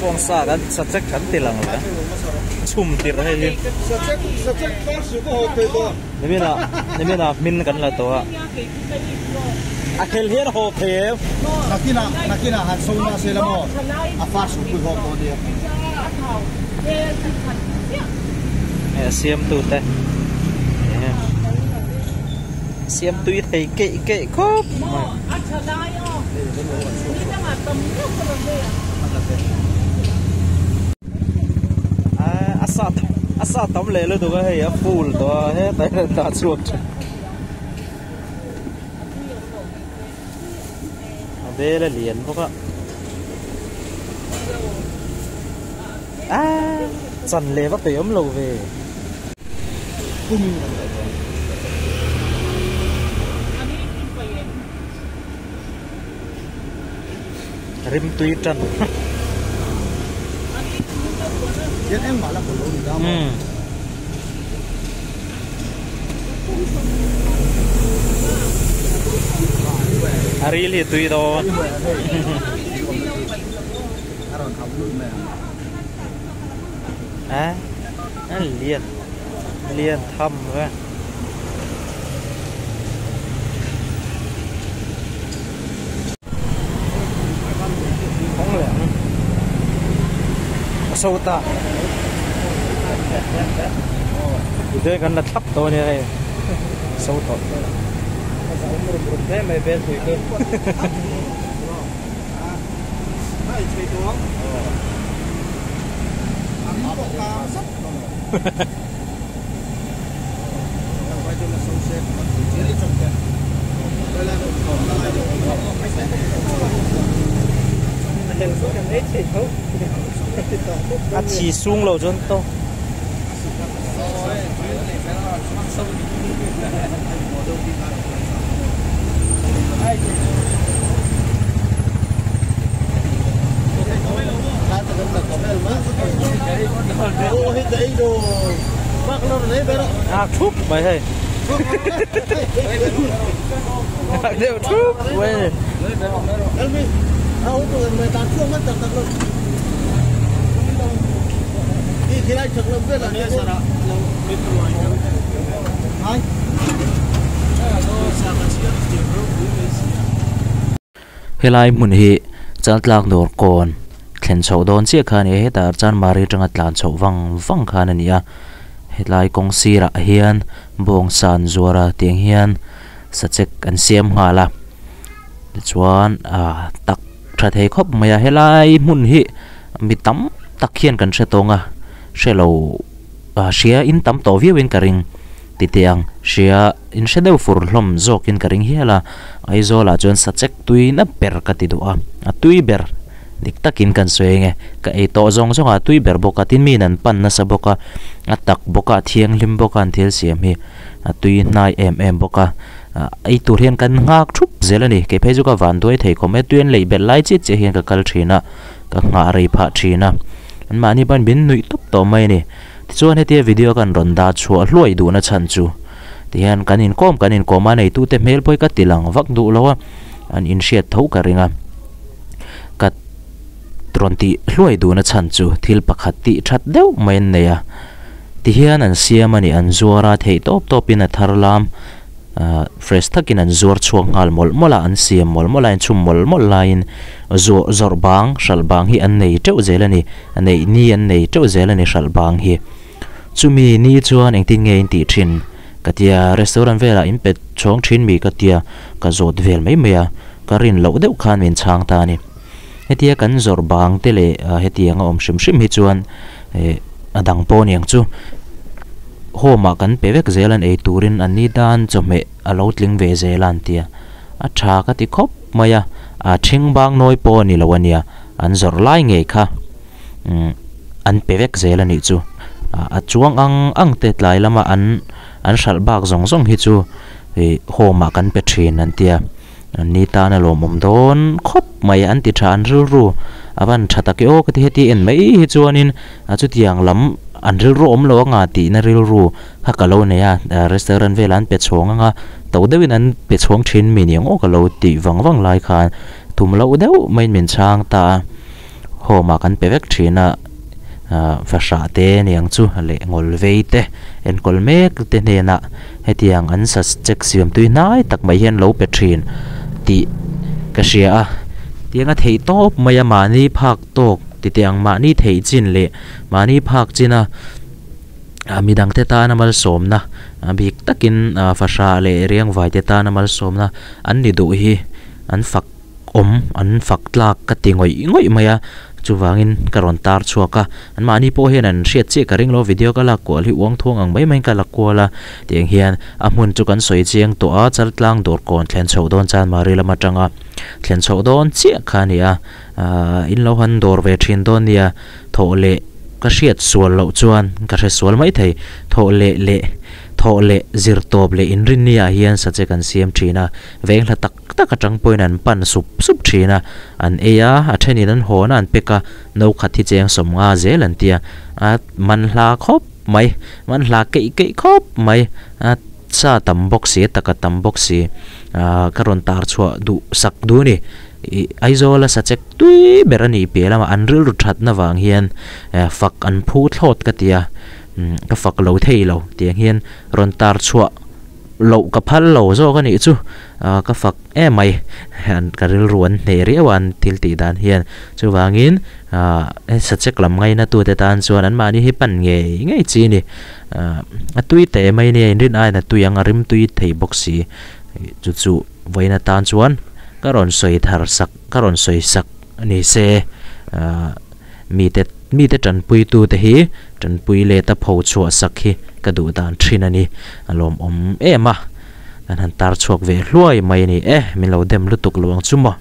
chuông xaกันสัจจะขันติลังเลยชุ่มติดให้เลยนี่นะมินกันละตัวอาเคลเฮียโฮเพฟนักกีฬาหันส่งมาเซลโมอาฟาสุกุยโฮโคเดียเสียมตุดเลยเสียมตุยไทยเกะครบอาซาทำเลยเลยตัวก็ให้ฟูลตัวให้แต่ตาสุดเดี๋ยวเหรียญพวกก็สั่นเลยว่าเต๋อมโลเวริมตุยจันยังเอ็มมาแล้วผมรู้ดีอารีลีตุยโดนเลียนทำวะของเหลืองโซตาเดินกันระทับตัวนี้เลยโซตาได้ไม่เป็นสุดเลยไม่ใช่ตัวอันนี้บอกตาสักไปจนมาส่งเสร็จเดี๋ยวจบกันเวลาเราทำอะไรไม่ใช่เดี๋ยวส่งกันได้ใช่เขาอาชีสูงเราจนโตทุบไปให้เดี๋ยวทุบไปเอาตัวไปตามช่วงมันตัดลงที่ได้จากลมเวลาเนี่ยสระเราไม่ตัวไอ้เฮลายมุนฮีจัดลากโดนก่อนเข็นโฉดนเสียขานี่แต่จันมารีจังหวัดลานโฉวังขานี่อ่ะเฮลายกงซีระเฮียนบงสันจัวระเตียงเฮียนสัจจกันเสียมหาละจวนตักชัดให้ครบมาเฮลายมุนฮีมีตั้มตักเขียนกันเชตงอ่ะเชลเชียอินตั้มต่อวิวินกริงติเตียงเชียอินเชเดวฟูร์ลมโจกินกริงเฮียละไอโซละจวนสัจจตุยนับเบอร์กัติดูอ่ะตุยเบอร์ดิกตักินกันสวยไงก็ไอโตจงตุยเบอร์บกตินมีนันปันนัสบกอัตักบกเทียงลิมบกอันเทียเสียมีตุยนายบกไอตัวเรียนกันงักชุบเจลนี่เก็บให้จุกวันด้วยเทคอมเมตุยนเลยเบลไลจิตจะเห็นกับกัลชีนะก็งารีพัชีนะอันมานี่บันบินนุยตุบต่อไม่นี่ที่ส่วนให้เทียวิดีโอกันรอนดาชัวรวยดูนะฉันจูที่เห็นกันอินคอมมาในตู้เต็มเฮลไปก็ติลังวักดูแล้วว่าอันอินเชียดเท่ากันริงอ่ะกัดตรอนตีรวยดูนะฉันจูทิลปักขัดตีชัดเดียวไม่เนี่ยที่เห็นอันเสียมันนี่อันจัวราเทตบปินทารลามเฟรสทักินอันจัวช่วงหัลมอลมลาอันเสียมอลมลาอันชุมมอลมลาอินจัวบางชัลบางฮีอันนี้เจ้าเจลนี่อันนี้อันนี้เจ้าเจลนี่ชัลบางฮีจุมีนี่จวนเองที่เงินตีชินกัตยารีสอร์ทเวลาอิมเป็ดช่องชินมีกัตยาก็จดเวลไม่เมียก็รินเหลาเดียวขันเป็นช่างตานี่เฮตียกันจัวบางเตเลเฮตียงอมชิมฮิจวนดังปนยังจูโฮมากันเปเวกเจลันตูรินอันนี้ด้านจมเอลาวลิงเวเจลันเตียอาชากติคบมายาชิงบางน้อยปอนี่ละวันเนียอันจรไลเงยค่ะอันเปเวกเจลันนี่จูจวงอังเตตไลละมาอันชัลบากซงฮิจูโฮมากันเปทรีนันเตียอันนี้ตาในลมมโดนคบมายาอันติชานรูอาวันชัตตะเกโอกติเฮตีเอ็นไม่ฮิจวนินจุดยังลำอันริลรูอมโลงาตีนริลรูฮักกะโลเนี่ยรีสอร์ทเวลาเป็ดชงงาตัวเดวินันเป็ดชงชินมีเนี่ยโอกะโลตีวังไลคานทุ่มโลเดวไม่เหม็นช่างตาโฮ homa kan pevek thina fasha te niang chu le ngol veite en kolmek te nena hetiang an sa check siam tui nai tak mai hian lo pe thin ti ka sia tianga thei top maya mani phak tok ti tiang mani thei chin le mani phak china midang te ta namal somna bik takin fasha le riang vai te ta namal somna an ni du hi an fak an fak tlak ka ngoi maya chuwangin karon tar chuaka an mani po hian an hriat che ka ring lo video ka la kwal hi wang thong ang mai ka la kwala tiang hian a hmun chu kan soi chiang to a chal tlang dor kon thlen chho don chan mari lama tanga thlen chho don che khania in lo han dor ve thin don nia tho le ka hriat sual lo chuan ka hre sual mai thei tho le zir top le in rin nia hian sa che kan siam thina veng hla tak atang point an pan sup thina an eya a thenin an hona an peka no khathi cheng somnga zelan tia a man hla khop mai man hla ke khop mai a cha tam boxi taka tam boxi karon tar chua du sak du ni aizola sa chek tui berani pelama anril ru that na wang hian fak an phu thlot ka tia ka fak lo thei lo tiang hian ron tar chua lo ka phal lo zo ka ni chu ka fak mai han karil ruan ne riawan til ti dan hian chu wangin sa chek lam ngai na tu te tan chuan an mani hi pan nge chi ni a tui te mai ne in rin ai na tu yang arim tui thei boxi chu voina tan chuan karon soi thar sak karon soi sak ani se mi te tan pui tu te hi tan pui le ta pho chua sak hi ka du dan thin ani alom ema an han tar chuak ve hluai mai ni min lo dem lutuk luang chuma